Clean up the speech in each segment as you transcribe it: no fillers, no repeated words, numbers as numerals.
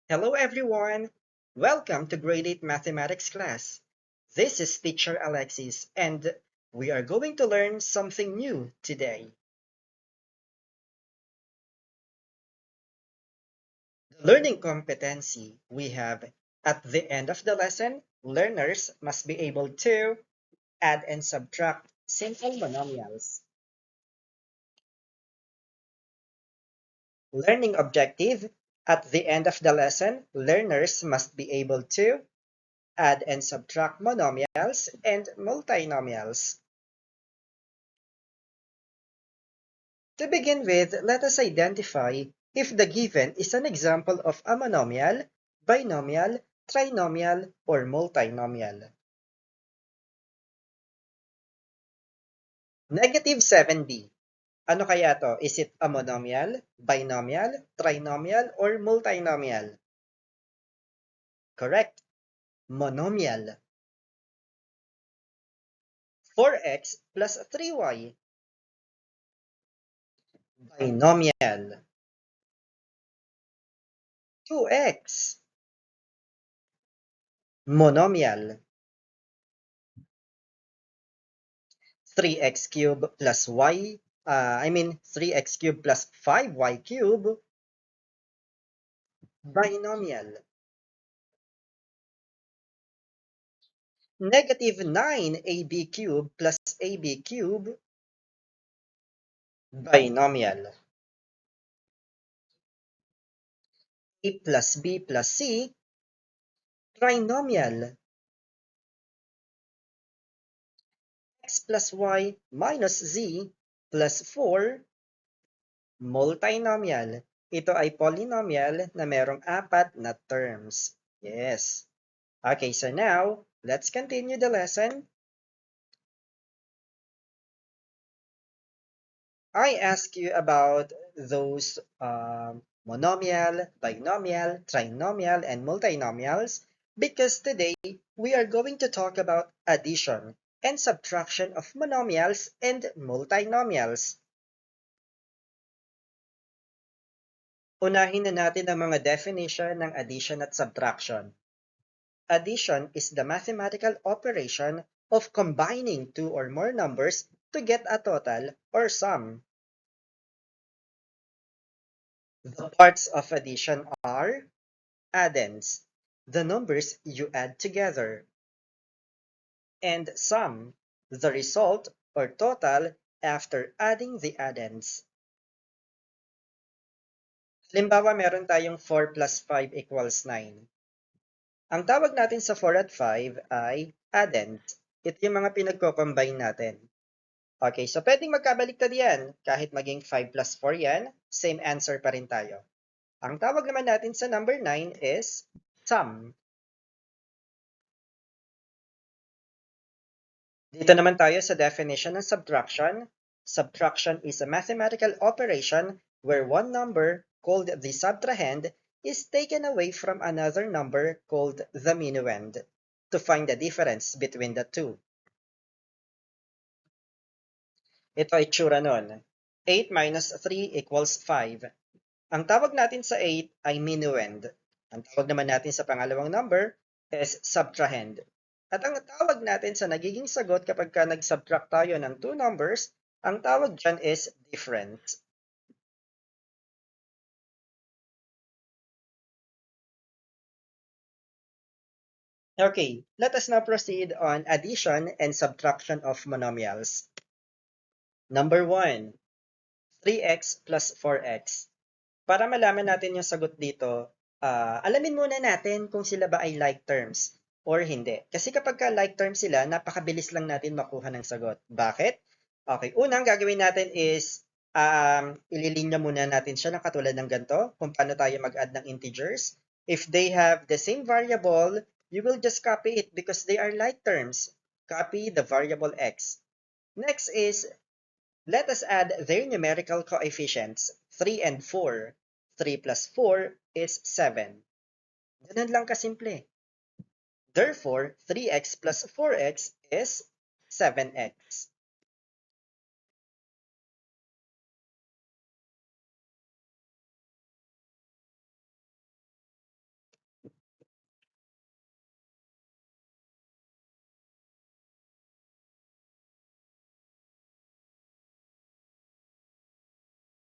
Hello everyone! Welcome to Grade 8 Mathematics class. This is Teacher Alexis and we are going to learn something new today. The learning competency we have at the end of the lesson, learners must be able to add and subtract simple monomials. Learning objective, at the end of the lesson, learners must be able to add and subtract monomials and multinomials. To begin with, let us identify if the given is an example of a monomial, binomial, trinomial, or multinomial. Negative 7b. Ano kaya to? Is it a monomial, binomial, trinomial, or multinomial? Correct. Monomial. 4x plus 3y. Binomial. 2x. Monomial. 3x cubed plus y, 3x cubed plus 5y cubed, binomial. Negative 9ab cubed plus ab cubed, binomial. A plus b plus c, trinomial. X plus y minus z plus 4, multinomial. Ito ay polynomial na merong apat na terms. Yes. Okay, so now, let's continue the lesson. I ask you about those monomial, binomial, trinomial, and multinomials because today we are going to talk about addition and subtraction of monomials and multinomials. Unahin na natin ang mga definition ng addition at subtraction. Addition is the mathematical operation of combining two or more numbers to get a total or sum. The parts of addition are addends, the numbers you add together, and sum, the result or total after adding the addends. Halimbawa, meron tayong 4 plus 5 equals 9. Ang tawag natin sa 4 at 5 ay addends. Ito yung mga pinagko-combine natin. Okay, so pwedeng magkabaliktad yan. Kahit maging 5 plus 4 yan, same answer pa rin tayo. Ang tawag naman natin sa number 9 is sum. Dito naman tayo sa definition ng subtraction. Subtraction is a mathematical operation where one number, called the subtrahend, is taken away from another number called the minuend to find the difference between the two. Ito ay tsura nun. 8 minus 3 equals 5. Ang tawag natin sa 8 ay minuend. Ang tawag naman natin sa pangalawang number is subtrahend. At ang tawag natin sa nagiging sagot kapag nag-subtract tayo ng two numbers, ang tawag dyan is difference. Okay, let us now proceed on addition and subtraction of monomials. Number 1, 3x plus 4x. Para malaman natin yung sagot dito, alamin muna natin kung sila ba ay like terms or hindi. Kasi kapag like terms sila, napakabilis lang natin makuha ng sagot. Bakit? Okay, unang gagawin natin is ililinya muna natin siya ng katulad ng ganito, kung paano tayo mag-add ng integers. If they have the same variable, you will just copy it because they are like terms. Copy the variable x. Next is, let us add their numerical coefficients, 3 and 4. 3 plus 4 is 7. Ganun lang kasimple. Therefore, 3x plus 4x is 7x.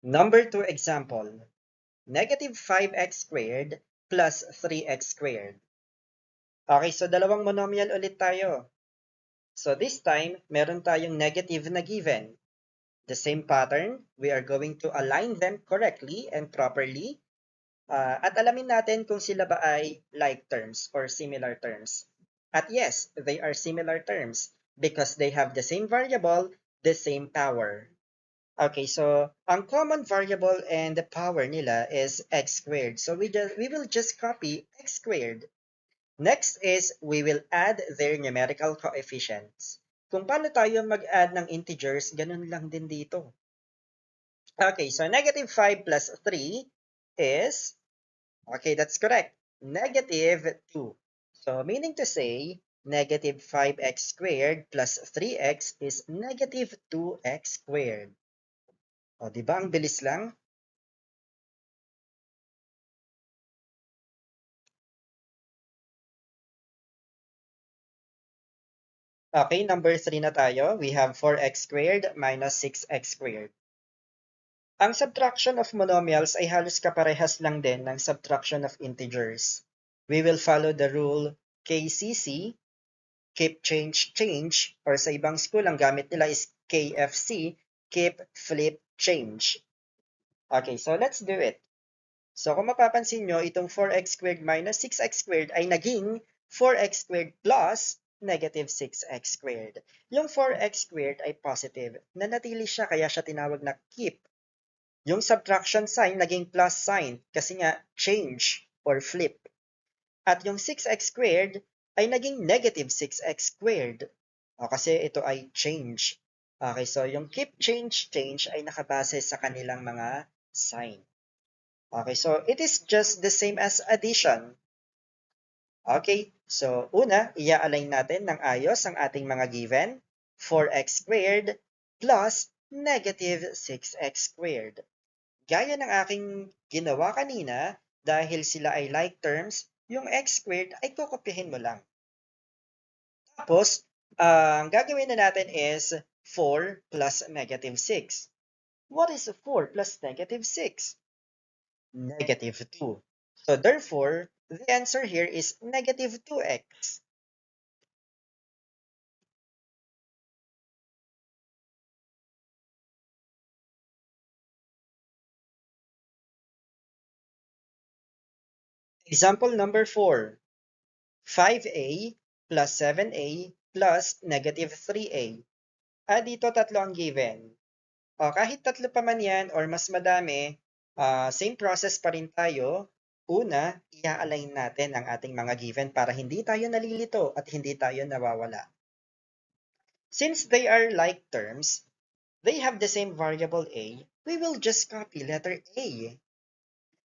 Number 2 example, negative 5x squared plus 3x squared. Okay, so dalawang monomial ulit tayo. So this time, meron tayong negative na given. The same pattern, we are going to align them correctly and properly. At alamin natin kung sila ba ay like terms or similar terms. At yes, they are similar terms because they have the same variable, the same power. Okay, so ang common variable and the power nila is x squared. So we will just copy x squared. Next is we will add their numerical coefficients. Kung paano tayo mag-add ng integers, ganun lang din dito. Okay, so negative 5 plus 3 is, okay, that's correct, negative 2. So meaning to say, negative 5x squared plus 3x is negative 2x squared. O, di ba ang bilis lang? Okay, number 3 na tayo. We have 4x squared minus 6x squared. Ang subtraction of monomials ay halos kaparehas lang din ng subtraction of integers. We will follow the rule KCC, keep, change, change, or sa ibang school, ang gamit nila is KFC, keep, flip, change. Okay, so let's do it. So kung mapapansin nyo, itong 4x squared minus 6x squared ay naging 4x squared plus negative 6x squared. Yung 4x squared ay positive. Nanatili siya kaya siya tinawag na keep. Yung subtraction sign naging plus sign kasi nga change or flip. At yung 6x squared ay naging negative 6x squared. Kasi ito ay change. Okay, so yung keep, change, change ay nakabase sa kanilang mga sign. Okay, so it is just the same as addition. Okay, so una, i-align natin ng ayos ang ating mga given. 4x squared plus negative 6x squared. Gaya ng aking ginawa kanina, dahil sila ay like terms, yung x squared ay kokopyahin mo lang. Tapos, ang gagawin na natin is 4 plus negative 6. What is 4 plus negative 6? Negative 2. So therefore, the answer here is negative 2x. Example number 4. 5a plus 7a plus negative 3a. Dito tatlo ang given. Kahit tatlo pa man yan or mas madami, same process pa rin tayo. Una, i-align natin ang ating mga given para hindi tayo nalilito at hindi tayo nawawala. Since they are like terms, they have the same variable a, we will just copy letter a.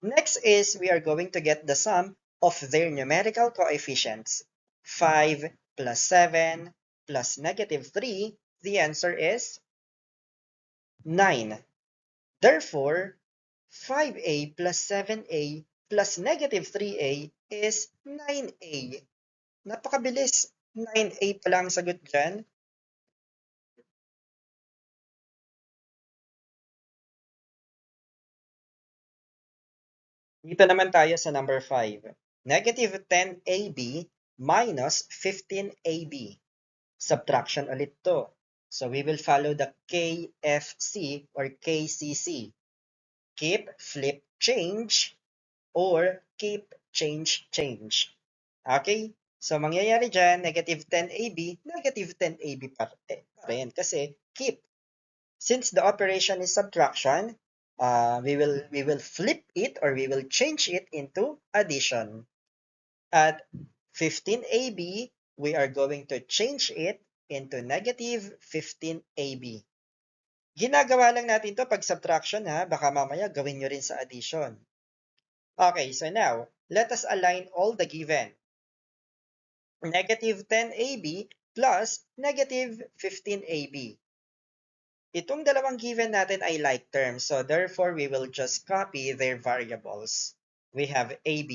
Next is we are going to get the sum of their numerical coefficients. 5 plus 7 plus negative 3, the answer is 9. Therefore, 5a plus 7a plus negative 3a is 9a. Napakabilis. 9a pa lang sagot dyan. Dito naman tayo sa number 5. Negative 10ab minus 15ab. Subtraction ulit to. So we will follow the KFC or KCC. Keep, flip, change, or keep, change, change. Okay? So mangyayari dyan, negative 10ab, negative 10ab pa rin kasi keep. Since the operation is subtraction, we will flip it or we will change it into addition. At 15ab, we are going to change it into negative 15ab. Ginagawa lang natin to pag subtraction ha, baka mamaya gawin nyo rin sa addition. Okay, so now, let us align all the given. Negative 10ab plus negative 15ab. Itong dalawang given natin ay like terms, so therefore we will just copy their variables. We have ab.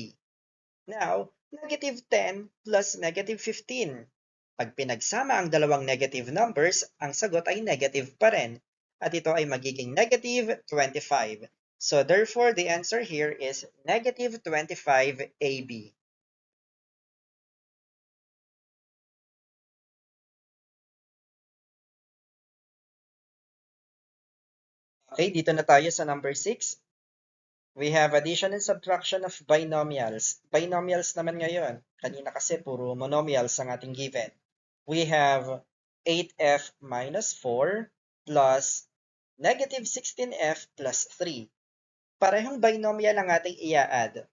Now, negative 10 plus negative 15. Pag pinagsama ang dalawang negative numbers, ang sagot ay negative pa rin. at ito ay magiging negative 25. So therefore, the answer here is negative 25 AB. Okay, dito na tayo sa number 6. We have addition and subtraction of binomials. Binomials naman ngayon. Kanina kasi puro monomials ang ating given. We have 8f minus 4 plus negative 16f plus 3. Parehong binomial ang ating i-add.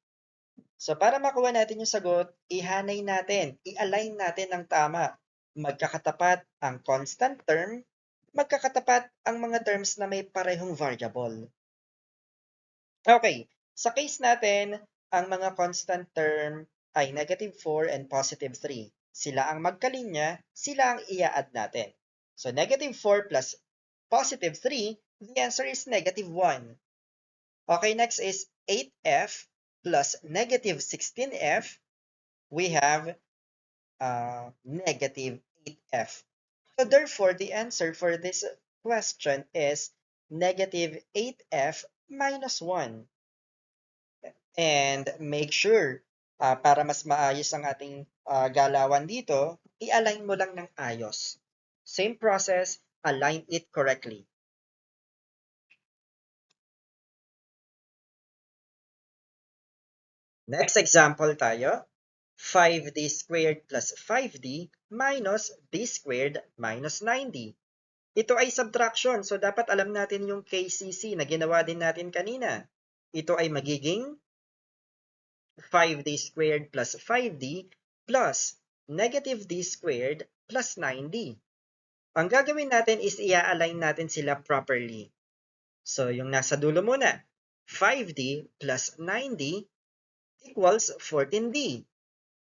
So para makuha natin yung sagot, ihanay natin, i-align natin ng tama. Magkakatapat ang constant term, magkakatapat ang mga terms na may parehong variable. Okay, sa case natin, ang mga constant term ay negative 4 and positive 3. Sila ang magkalinya, sila ang i-add natin. So negative 4 plus positive 3, the answer is negative 1. Okay, next is 8f plus negative 16f. We have negative 8f. So therefore, the answer for this question is negative 8f minus 1. And make sure, para mas maayos ang ating galawan dito, i-align mo lang ng ayos. Same process, align it correctly. Next example tayo, 5d squared plus 5d minus d squared minus 9d. Ito ay subtraction, so dapat alam natin yung KCC na ginawa din natin kanina. Ito ay magiging 5d squared plus 5d plus negative d squared plus 9d. Ang gagawin natin is i-align natin sila properly. So, yung nasa dulo muna, 5d plus 9d equals 14d.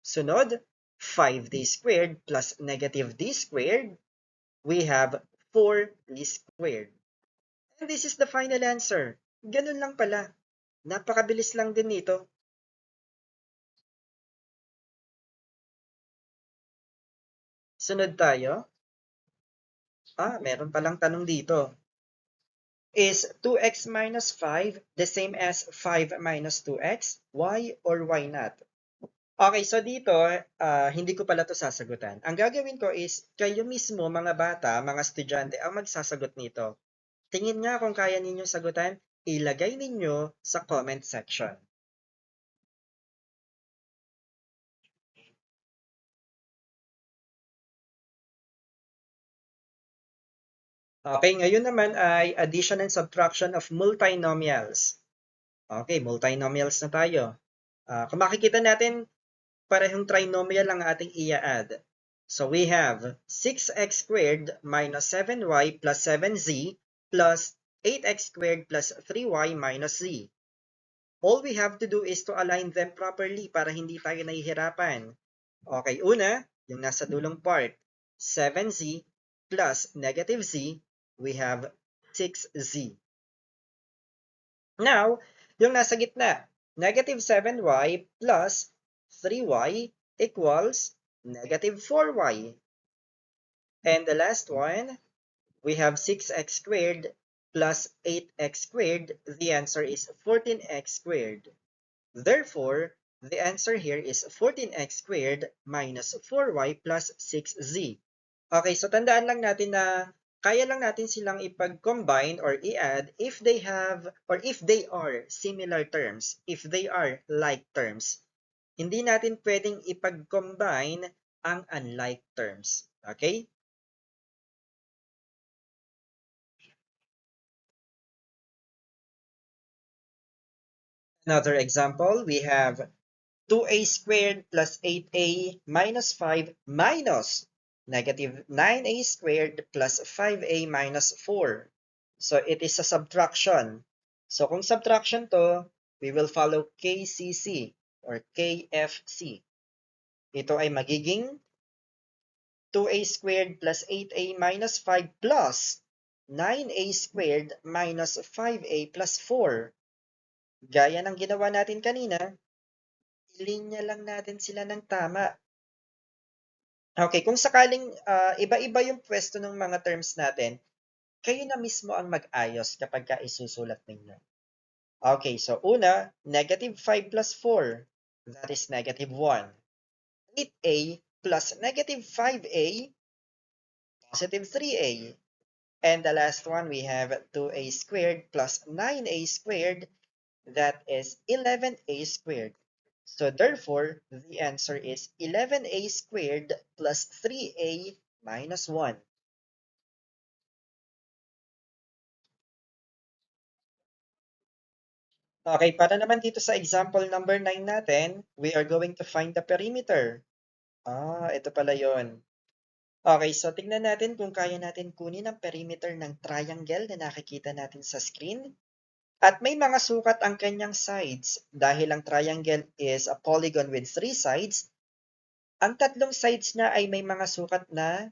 Sunod, 5d squared plus negative d squared, we have 4d squared. And this is the final answer. Ganun lang pala. Napakabilis lang din nito. Sunod tayo. Meron palang tanong dito. Is 2x minus 5 the same as 5 minus 2x? Why or why not? Okay, so dito, hindi ko pala to sasagutan. Ang gagawin ko is, kayo mismo, mga bata, mga estudyante, ang magsasagot nito. Tingin nga kung kaya ninyong sagutan, ilagay ninyo sa comment section. Okay, ngayon naman ay addition and subtraction of multinomials. Okay, multinomials na tayo. Kung makikita natin, parehong trinomial ang ating i-add. So we have 6x squared minus 7y plus 7z plus 8x squared plus 3y minus z. All we have to do is to align them properly para hindi tayo nahihirapan. Okay, una, yung nasa dulong part, 7z plus negative z, we have 6z. Now, yung nasa gitna, negative 7y plus 3y equals negative 4y. And the last one, we have 6x squared plus 8x squared. The answer is 14x squared. Therefore, the answer here is 14x squared minus 4y plus 6z. Okay, so tandaan lang natin na kaya lang natin silang ipag-combine or i-add if they have or if they are similar terms, if they are like terms. Hindi natin pwedeng ipag-combine ang unlike terms. Okay? Another example, we have 2a squared plus 8a minus 5 minus negative 9a squared plus 5a minus 4. So it is a subtraction. So kung subtraction to, we will follow KCC or KFC. Ito ay magiging 2a squared plus 8a minus 5 plus 9a squared minus 5a plus 4. Gaya ng ginawa natin kanina, ilinya lang natin sila ng tama. Okay, kung sakaling iba-iba yung pwesto ng mga terms natin, kayo na mismo ang mag-ayos kapag ka isusulat ninyo. Okay, so una, negative 5 plus 4, that is negative 1. 8a plus negative 5a, positive 3a. And the last one, we have 2a squared plus 9a squared, that is 11a squared. So therefore, the answer is 11a squared plus 3a minus 1. Okay, para naman dito sa example number 9 natin, we are going to find the perimeter. Ito pala yon. Okay, so tingnan natin kung kaya natin kunin ang perimeter ng triangle na nakikita natin sa screen. At may mga sukat ang kanyang sides. Dahil ang triangle is a polygon with 3 sides, ang tatlong sides niya ay may mga sukat na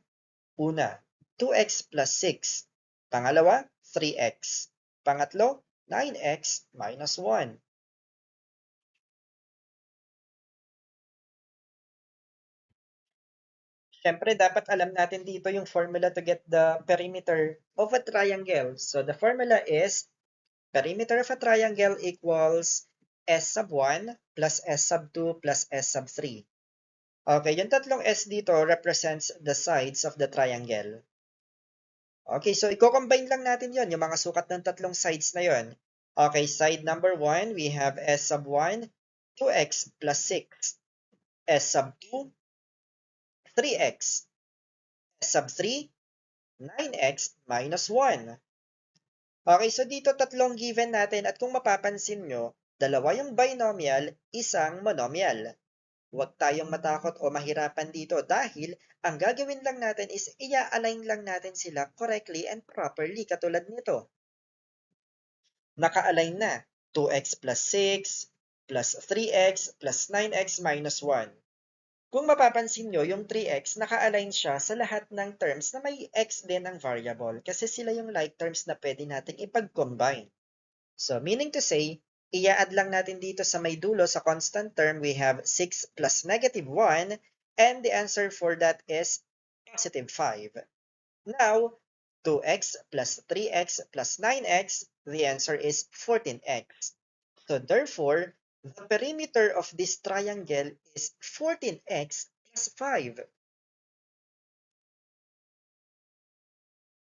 una, 2x plus 6. Pangalawa, 3x. Pangatlo, 9x minus 1. Siyempre, dapat alam natin dito yung formula to get the perimeter of a triangle. So the formula is perimeter of a triangle equals S sub 1 plus S sub 2 plus S sub 3. Okay, yung tatlong S dito represents the sides of the triangle. Okay, so i-combine lang natin yon, yung mga sukat ng tatlong sides na yon. Okay, side number 1, we have S sub 1, 2x plus 6. S sub 2, 3x. S sub 3, 9x minus 1. Okay, so dito tatlong given natin at kung mapapansin nyo, dalawa yung binomial, isang monomial. Huwag tayong matakot o mahirapan dito dahil ang gagawin lang natin is i-align lang natin sila correctly and properly katulad nito. Naka-align na 2x plus 6 plus 3x plus 9x minus 1. Kung mapapansin nyo, yung 3x naka-align siya sa lahat ng terms na may x din ang variable kasi sila yung like terms na pwede nating ipag-combine. So meaning to say, i-add lang natin dito sa may dulo sa constant term, we have 6 plus negative 1, and the answer for that is positive 5. Now, 2x plus 3x plus 9x, the answer is 14x. So therefore, the perimeter of this triangle is 14x plus 5.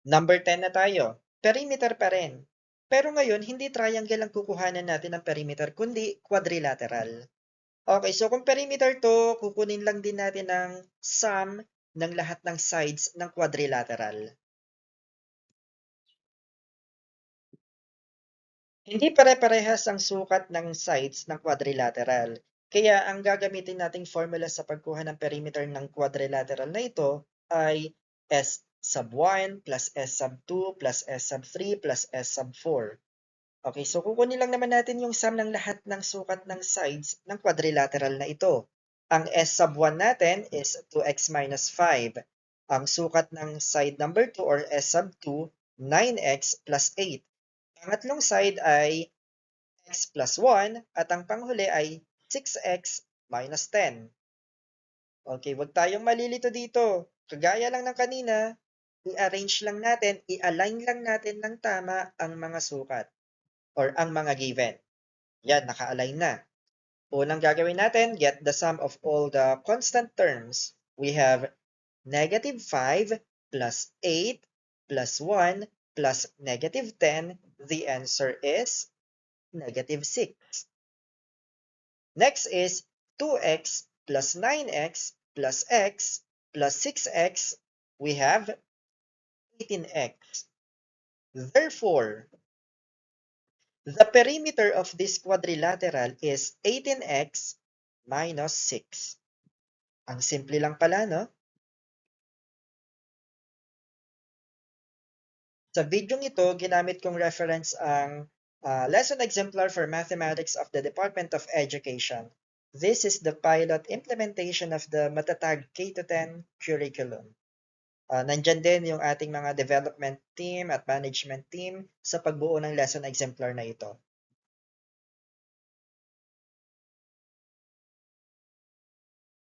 Number 10 na tayo. Perimeter pa rin. Pero ngayon, hindi triangle ang kukuhanan natin ng perimeter, kundi quadrilateral. Okay, so kung perimeter to, kukunin lang din natin ang sum ng lahat ng sides ng quadrilateral. Hindi pare-parehas ang sukat ng sides ng quadrilateral. Kaya ang gagamitin nating formula sa pagkuha ng perimeter ng quadrilateral na ito ay S sub 1 plus S sub 2 plus S sub 3 plus S sub 4. Okay, so kukunin lang naman natin yung sum ng lahat ng sukat ng sides ng quadrilateral na ito. Ang S sub 1 natin is 2x minus 5. Ang sukat ng side number 2 or S sub 2, 9x plus 8. Pangatlong side ay x plus 1 at ang panghuli ay 6x minus 10. Okay, wag tayong malilito dito. Kagaya lang ng kanina, i-arrange lang natin, i-align lang natin ng tama ang mga sukat or ang mga given. Yan, naka-align na. Unang gagawin natin, get the sum of all the constant terms. We have negative 5 plus 8 plus 1 plus negative 10. The answer is negative 6. Next is 2x plus 9x plus x plus 6x. We have 18x. Therefore, the perimeter of this quadrilateral is 18x minus 6. Ang simple lang pala, no? Sa video ito, ginamit kong reference ang lesson exemplar for mathematics of the Department of Education. This is the pilot implementation of the Matatag K-10 curriculum. Nandyan din yung ating mga development team at management team sa pagbuo ng lesson exemplar na ito.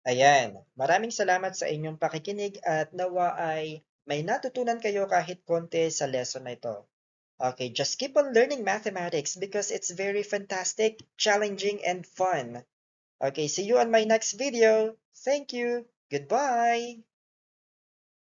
Ayan, maraming salamat sa inyong pakikinig at nawa ay may natutunan kayo kahit konti sa lesson na ito. Okay, just keep on learning mathematics because it's very fantastic, challenging, and fun. Okay, see you on my next video. Thank you. Goodbye.